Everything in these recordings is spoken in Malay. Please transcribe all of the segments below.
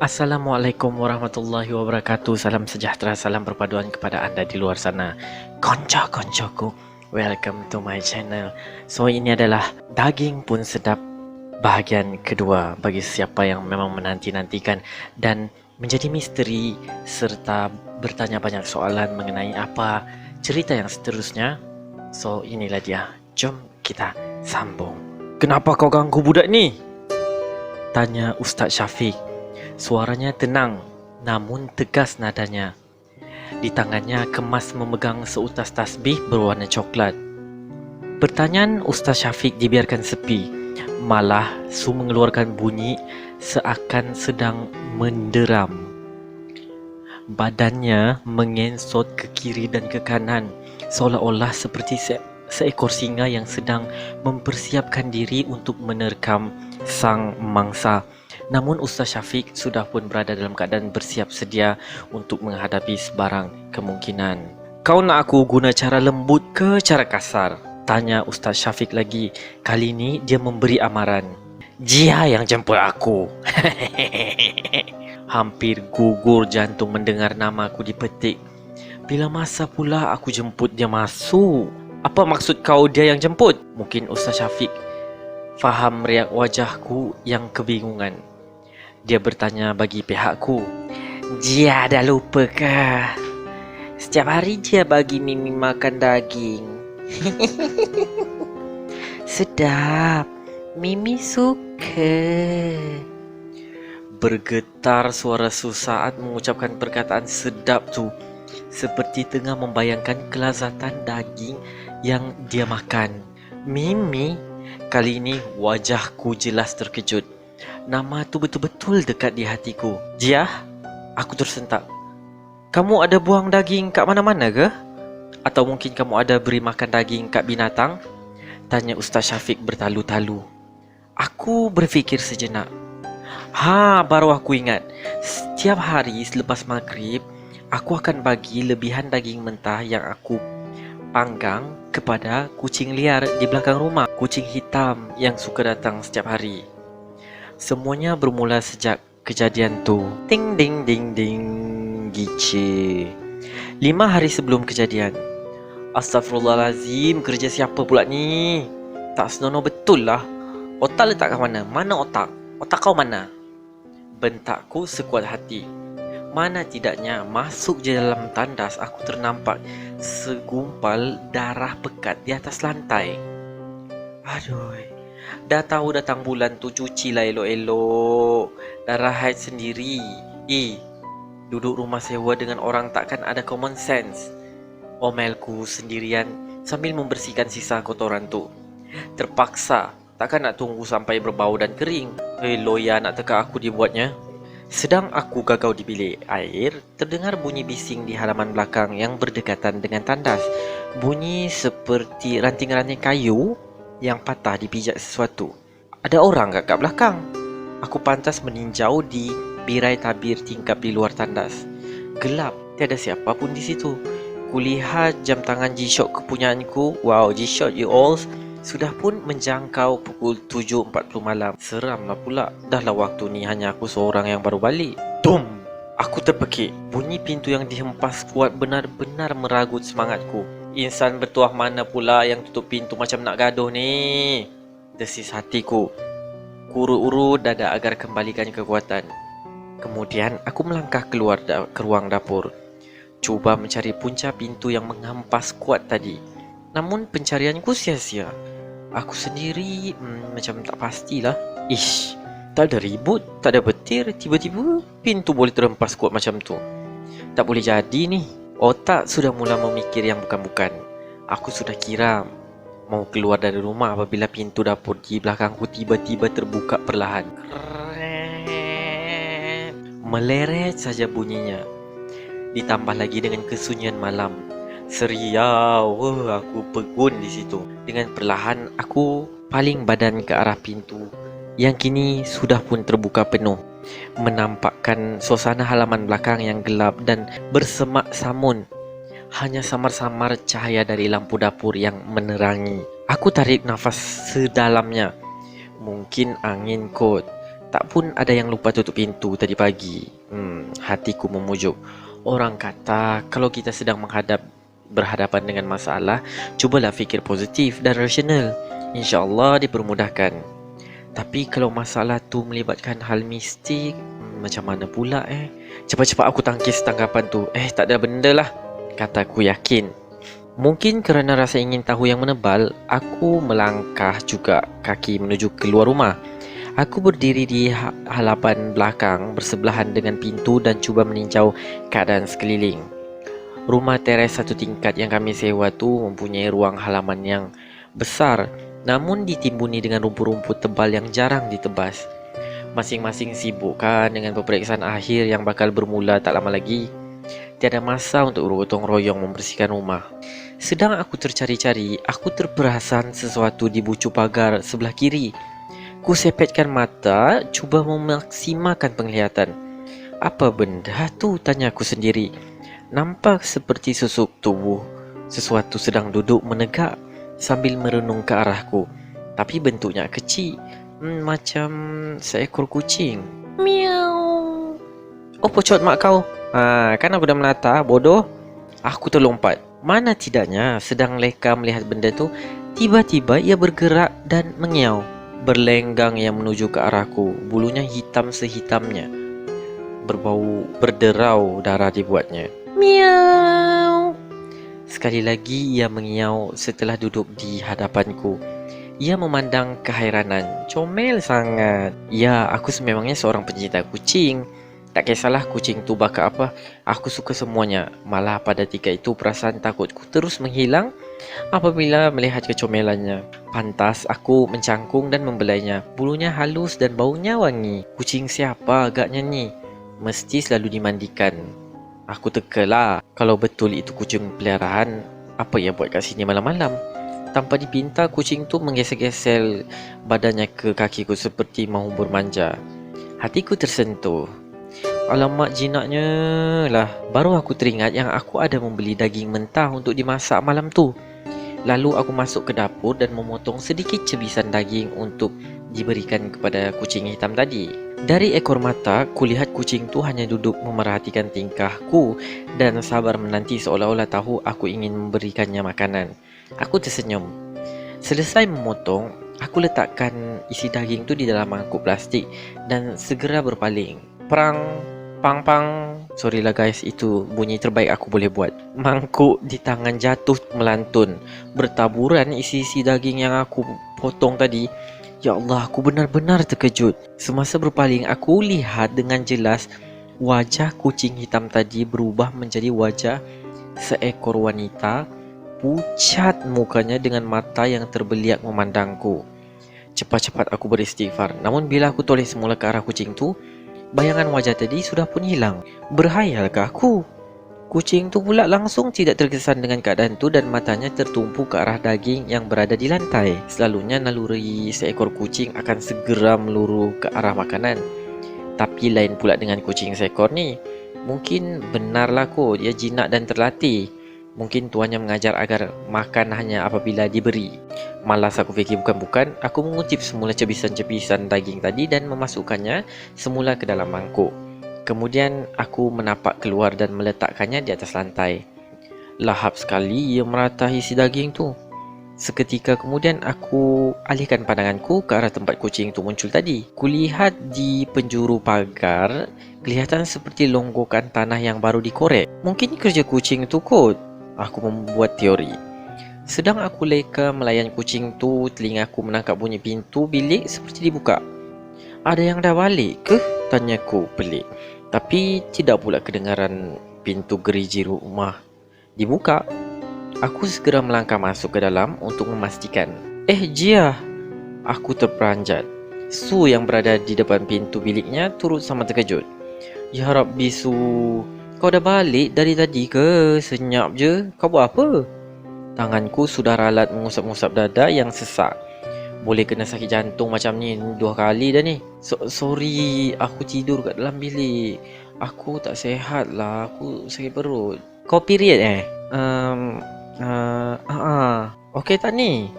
Assalamualaikum warahmatullahi wabarakatuh. Salam sejahtera, salam perpaduan kepada anda di luar sana. Konco-koncoku, welcome to my channel. So ini adalah Daging Pun Sedap bahagian kedua bagi siapa yang memang menanti-nantikan dan menjadi misteri serta bertanya banyak soalan mengenai apa cerita yang seterusnya. So inilah dia, jom kita sambung. Kenapa kau ganggu budak ni? Tanya Ustaz Syafiq. Suaranya tenang, namun tegas nadanya. Di tangannya kemas memegang seutas tasbih berwarna coklat. Pertanyaan Ustaz Syafiq dibiarkan sepi, malah Su mengeluarkan bunyi seakan sedang menderam. Badannya mengensot ke kiri dan ke kanan, seolah-olah seperti seekor singa yang sedang mempersiapkan diri untuk menerkam sang mangsa. Namun Ustaz Syafiq sudah pun berada dalam keadaan bersiap sedia untuk menghadapi sebarang kemungkinan. Kau nak aku guna cara lembut ke cara kasar? Tanya Ustaz Syafiq lagi. Kali ini dia memberi amaran. Dia yang jemput aku. Hampir gugur jantung mendengar nama aku dipetik. Bila masa pula aku jemput dia masuk? Apa maksud kau dia yang jemput? Mungkin Ustaz Syafiq faham riak wajahku yang kebingungan. Dia bertanya bagi pihakku. Dia dah lupa kah? Setiap hari dia bagi Mimi makan daging. Sedap. Mimi suka. Bergetar suara Su saat mengucapkan perkataan sedap tu, seperti tengah membayangkan kelazatan daging yang dia makan. Mimi? Kali ini wajahku jelas terkejut. Nama tu betul-betul dekat di hatiku. Jia? Aku tersentak. Kamu ada buang daging kat mana-mana ke? Atau mungkin kamu ada beri makan daging kat binatang? Tanya Ustaz Syafiq bertalu-talu. Aku berfikir sejenak. Baru aku ingat. Setiap hari selepas maghrib, aku akan bagi lebihan daging mentah yang aku panggang kepada kucing liar di belakang rumah. Kucing hitam yang suka datang setiap hari. Semuanya bermula sejak kejadian tu. Ding ding ding ding. Gici. 5 hari sebelum kejadian. Astagfirullahalazim, kerja siapa pula ni? Tak senonoh betul lah. Otak letak kat mana? Mana otak? Otak kau mana? Bentakku sekuat hati. Mana tidaknya masuk je dalam tandas aku ternampak segumpal darah pekat di atas lantai. Aduh. Dah tahu datang bulan tu, cucilah elok-elok. Darah haid sendiri. Duduk rumah sewa dengan orang takkan ada common sense. Omelku sendirian sambil membersihkan sisa kotoran tu. Terpaksa, takkan nak tunggu sampai berbau dan kering. Loya nak teka aku dibuatnya. Sedang aku gagau di bilik air, terdengar bunyi bising di halaman belakang yang berdekatan dengan tandas. Bunyi seperti ranting-ranting kayu yang patah dipijak sesuatu. Ada orang kat belakang. Aku pantas meninjau di birai tabir tingkap di luar tandas. Gelap, tiada siapa pun di situ. Kulihat jam tangan G-Shock kepunyaanku. Wow, G-Shock you all, sudah pun menjangkau pukul 7.40 malam. Seramlah pula. Dahlah waktu ni hanya aku seorang yang baru balik. Dum! Aku terpekik. Bunyi pintu yang dihempas kuat benar-benar meragut semangatku. Insan bertuah mana pula yang tutup pintu macam nak gaduh ni? Desis hatiku. Urut-urut dada agar kembalikan kekuatan. Kemudian aku melangkah keluar ke ruang dapur. Cuba mencari punca pintu yang menghempas kuat tadi. Namun pencarianku sia-sia. Aku sendiri macam tak pastilah. Tak ada ribut, tak ada petir. Tiba-tiba pintu boleh terhempas kuat macam tu. Tak boleh jadi ni. Otak sudah mula memikir yang bukan-bukan. Aku sudah kira mau keluar dari rumah apabila pintu dapur di belakangku tiba-tiba terbuka perlahan. Meleret saja bunyinya. Ditambah lagi dengan kesunyian malam. Seriau, aku pegun di situ. Dengan perlahan aku paling badan ke arah pintu yang kini sudah pun terbuka penuh, menampakkan suasana halaman belakang yang gelap dan bersemak samun. Hanya samar-samar cahaya dari lampu dapur yang menerangi. Aku tarik nafas sedalamnya. Mungkin angin kot. Tak pun ada yang lupa tutup pintu tadi pagi. Hatiku memujuk. Orang kata kalau kita sedang berhadapan dengan masalah, cubalah fikir positif dan rasional. InsyaAllah dipermudahkan. Tapi kalau masalah tu melibatkan hal mistik, macam mana pula Cepat-cepat aku tangkis tanggapan tu. Tak ada benda lah, kataku yakin. Mungkin kerana rasa ingin tahu yang menebal, aku melangkah juga kaki menuju keluar rumah. Aku berdiri di halaman belakang bersebelahan dengan pintu dan cuba meninjau keadaan sekeliling. Rumah teres satu tingkat yang kami sewa tu mempunyai ruang halaman yang besar, namun ditimbuni dengan rumput-rumput tebal yang jarang ditebas. Masing-masing sibuk kan dengan peperiksaan akhir yang bakal bermula tak lama lagi. Tiada masa untuk bergotong royong membersihkan rumah. Sedang aku tercari-cari, aku terperasan sesuatu di bucu pagar sebelah kiri. Ku sepetkan mata, cuba memaksimalkan penglihatan. Apa benda tu? Tanyaku sendiri. Nampak seperti susuk tubuh. Sesuatu sedang duduk menegak sambil merenung ke arahku. Tapi bentuknya kecil, macam seekor kucing. Miau. Oh, pocot mak kau. Kan aku dah menata, bodoh. Aku terlompat. Mana tidaknya sedang leka melihat benda tu, tiba-tiba ia bergerak dan mengiau. Berlenggang ia menuju ke arahku. Bulunya hitam sehitamnya. Berbau berderau darah dibuatnya. Miau. Sekali lagi ia mengiau setelah duduk di hadapanku. Ia memandang keheranan. Comel sangat. Ya, aku sememangnya seorang pencinta kucing. Tak kisahlah kucing tu bakal apa, aku suka semuanya. Malah pada ketika itu perasaan takutku terus menghilang apabila melihat kecomelannya. Pantas aku mencangkung dan membelainya. Bulunya halus dan baunya wangi. Kucing siapa agaknya ni? Mesti selalu dimandikan. Aku tekalah, kalau betul itu kucing peliharaan, apa yang buat kat sini malam-malam? Tanpa dipinta, kucing tu menggesek-gesek badannya ke kakiku seperti mahu bermanja. Hatiku tersentuh. Alamak jinaknya lah. Baru aku teringat yang aku ada membeli daging mentah untuk dimasak malam tu. Lalu aku masuk ke dapur dan memotong sedikit cebisan daging untuk diberikan kepada kucing hitam tadi. Dari ekor mata, kulihat kucing tu hanya duduk memerhatikan tingkahku dan sabar menanti seolah-olah tahu aku ingin memberikannya makanan. Aku tersenyum. Selesai memotong, aku letakkan isi daging tu di dalam mangkuk plastik dan segera berpaling. Perang, pang pang. Sorry lah guys, itu bunyi terbaik aku boleh buat. Mangkuk di tangan jatuh melantun. Bertaburan isi-isi daging yang aku potong tadi. Ya Allah, aku benar-benar terkejut. Semasa berpaling, aku lihat dengan jelas wajah kucing hitam tadi berubah menjadi wajah seekor wanita. Pucat mukanya dengan mata yang terbeliak memandangku. Cepat-cepat aku beristighfar. Namun bila aku toleh semula ke arah kucing tu, bayangan wajah tadi sudah pun hilang. Berhayalkah aku? Kucing tu pula langsung tidak terkesan dengan keadaan tu dan matanya tertumpu ke arah daging yang berada di lantai. Selalunya naluri seekor kucing akan segera meluru ke arah makanan. Tapi lain pula dengan kucing seekor ni. Mungkin benarlah kot dia jinak dan terlatih. Mungkin tuannya mengajar agar makan hanya apabila diberi. Malas aku fikir bukan-bukan, aku mengutip semula cebisan-cebisan daging tadi dan memasukkannya semula ke dalam mangkuk. Kemudian aku menapak keluar dan meletakkannya di atas lantai. Lahap sekali ia meratahi si daging tu. Seketika kemudian aku alihkan pandanganku ke arah tempat kucing tu muncul tadi. Kulihat di penjuru pagar, kelihatan seperti longgokan tanah yang baru dikorek. Mungkin kerja kucing tu kot. Aku membuat teori. Sedang aku leka melayan kucing tu, telingaku menangkap bunyi pintu bilik seperti dibuka. Ada yang dah balik ke? Tanyaku pelik. Tapi tidak pula kedengaran pintu gerigi rumah dibuka. Aku segera melangkah masuk ke dalam untuk memastikan. Jia! Aku terperanjat. Su yang berada di depan pintu biliknya turut sama terkejut. Ya Rabbi Su, kau dah balik dari tadi ke? Senyap je. Kau buat apa? Tanganku sudah ralat mengusap-ngusap dada yang sesak. Boleh kena sakit jantung macam ni 2 kali dah ni. Sorry, aku tidur kat dalam bilik. Aku tak sihat lah, aku sakit perut. Kau period Okey tak ni?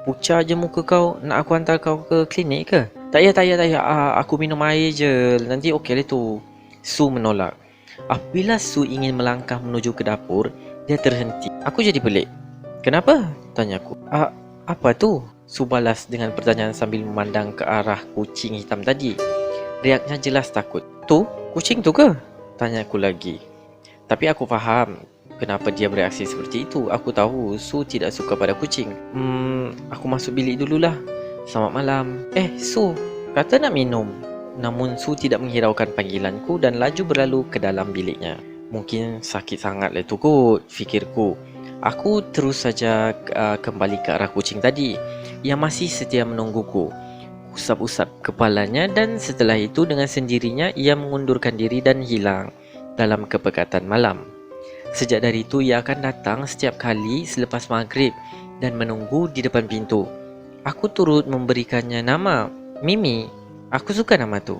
Pucat je muka kau, nak aku hantar kau ke klinik ke? Tak payah. Aku minum air je. Nanti okey lah tu. Su menolak. Apabila Su ingin melangkah menuju ke dapur, dia terhenti. Aku jadi pelik. Kenapa? Tanya aku. Apa tu? Su balas dengan pertanyaan sambil memandang ke arah kucing hitam tadi. Riaknya jelas takut. Tu? Kucing tu ke? Tanya aku lagi. Tapi aku faham kenapa dia bereaksi seperti itu. Aku tahu Su tidak suka pada kucing. Aku masuk bilik dululah. Selamat malam. Su, kata nak minum. Namun Su tidak menghiraukan panggilanku dan laju berlalu ke dalam biliknya. Mungkin sakit sangatlah tu kot, fikirku. Aku terus saja kembali ke arah kucing tadi yang masih setia menungguku. Usap-usap kepalanya dan setelah itu dengan sendirinya ia mengundurkan diri dan hilang dalam kepekatan malam. Sejak dari itu ia akan datang setiap kali selepas maghrib dan menunggu di depan pintu. Aku turut memberikannya nama Mimi. Aku suka nama tu.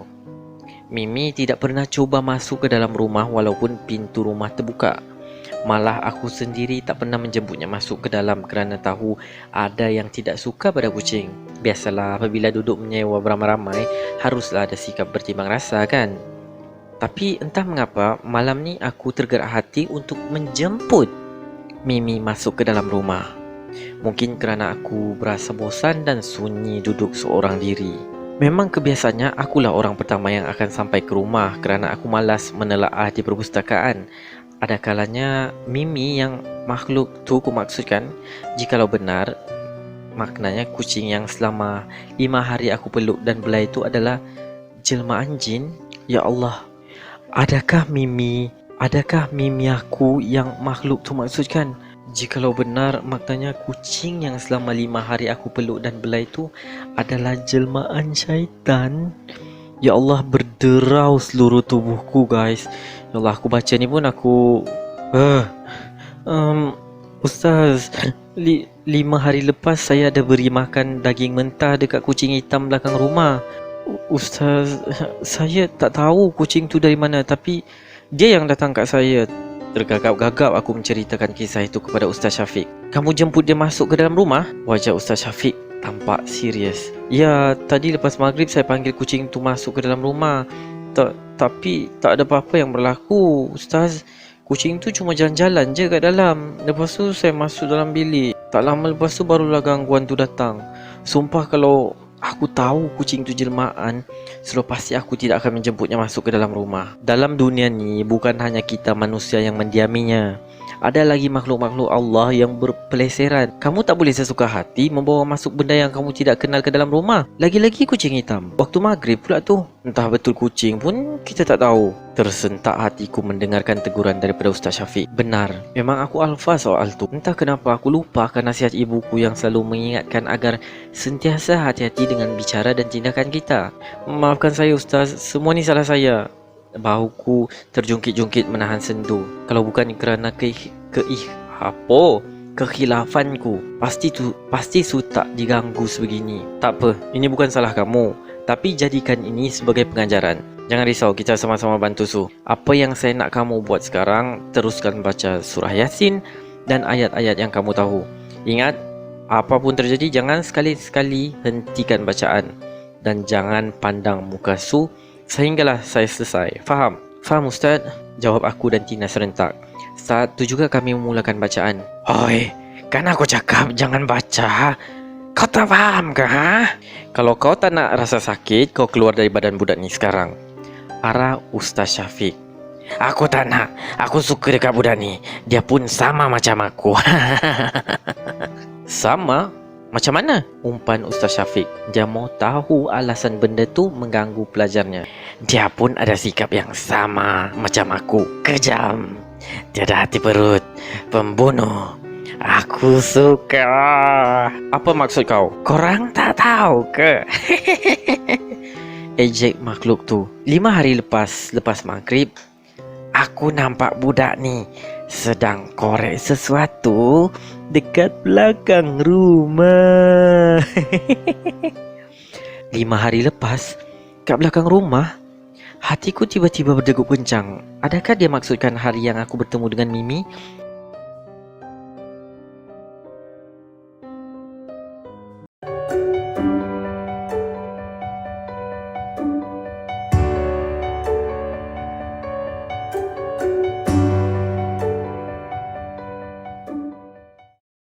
Mimi tidak pernah cuba masuk ke dalam rumah walaupun pintu rumah terbuka. Malah aku sendiri tak pernah menjemputnya masuk ke dalam kerana tahu ada yang tidak suka pada kucing. Biasalah apabila duduk menyewa beramai-ramai, haruslah ada sikap bertimbang rasa kan. Tapi entah mengapa malam ni aku tergerak hati untuk menjemput Mimi masuk ke dalam rumah. Mungkin kerana aku berasa bosan dan sunyi duduk seorang diri. Memang kebiasaannya akulah orang pertama yang akan sampai ke rumah kerana aku malas menelaah di perpustakaan. Ada kalanya Mimi yang makhluk tu kumaksudkan, jikalau benar maknanya kucing yang selama 5 hari aku peluk dan belai itu adalah jelmaan jin. Ya Allah, adakah Mimi aku yang makhluk tu maksudkan? Jikalau benar maknanya kucing yang selama 5 hari aku peluk dan belai itu adalah jelmaan syaitan. Ya Allah, berderau seluruh tubuhku guys. Ya Allah, aku baca ni pun aku Ustaz, 5 hari lepas saya ada beri makan daging mentah dekat kucing hitam belakang rumah. Ustaz, saya tak tahu kucing tu dari mana, tapi dia yang datang kat saya. Tergagap-gagap aku menceritakan kisah itu kepada Ustaz Syafiq. Kamu jemput dia masuk ke dalam rumah? Wajah Ustaz Syafiq tampak serius. Ya, tadi lepas maghrib saya panggil kucing tu masuk ke dalam rumah. Tapi tak ada apa-apa yang berlaku, Ustaz. Kucing tu cuma jalan-jalan je kat dalam. Lepas tu saya masuk dalam bilik. Tak lama lepas tu barulah gangguan tu datang. Sumpah kalau aku tahu kucing tu jelmaan, sudah pasti aku tidak akan menjemputnya masuk ke dalam rumah. Dalam dunia ni bukan hanya kita manusia yang mendiaminya. Ada lagi makhluk-makhluk Allah yang berpeleseran. Kamu tak boleh sesuka hati membawa masuk benda yang kamu tidak kenal ke dalam rumah. Lagi-lagi kucing hitam. Waktu maghrib pula tu. Entah betul kucing pun kita tak tahu. Tersentak hatiku mendengarkan teguran daripada Ustaz Syafiq. Benar, memang aku alfa soal tu. Entah kenapa aku lupakan nasihat ibuku yang selalu mengingatkan agar sentiasa hati-hati dengan bicara dan tindakan kita. Maafkan saya Ustaz, semua ni salah saya. Bahuku terjungkit-jungkit menahan sendu. Kalau bukan kerana kekhilafanku, pasti Su tak diganggu sebegini. Tak apa, ini bukan salah kamu, tapi jadikan ini sebagai pengajaran. Jangan risau, kita sama-sama bantu Su. Apa yang saya nak kamu buat sekarang, teruskan baca surah Yasin dan ayat-ayat yang kamu tahu. Ingat, apapun terjadi, jangan sekali-sekali hentikan bacaan. Dan jangan pandang muka Su sehinggalah saya selesai. Faham? Faham Ustaz? Jawab aku dan Tina serentak. Saat tu juga kami memulakan bacaan. Oi, kan aku cakap jangan baca. Kau tak faham ke ha? Kalau kau tak nak rasa sakit, kau keluar dari badan budak ni sekarang. Arah Ustaz Syafiq. Aku tak nak. Aku suka dekat budak ni. Dia pun sama macam aku. Sama? Macam mana? Umpan Ustaz Syafiq. Dia mau tahu alasan benda tu mengganggu pelajarnya. Dia pun ada sikap yang sama macam aku. Kejam. Tiada hati perut. Pembunuh. Aku suka. Apa maksud kau? Korang tak tahu ke? Ejek makhluk tu. 5 hari lepas maghrib, aku nampak budak ni sedang korek sesuatu dekat belakang rumah. 5 hari lepas, kat belakang rumah, hatiku tiba-tiba berdegup kencang. Adakah dia maksudkan hari yang aku bertemu dengan Mimi?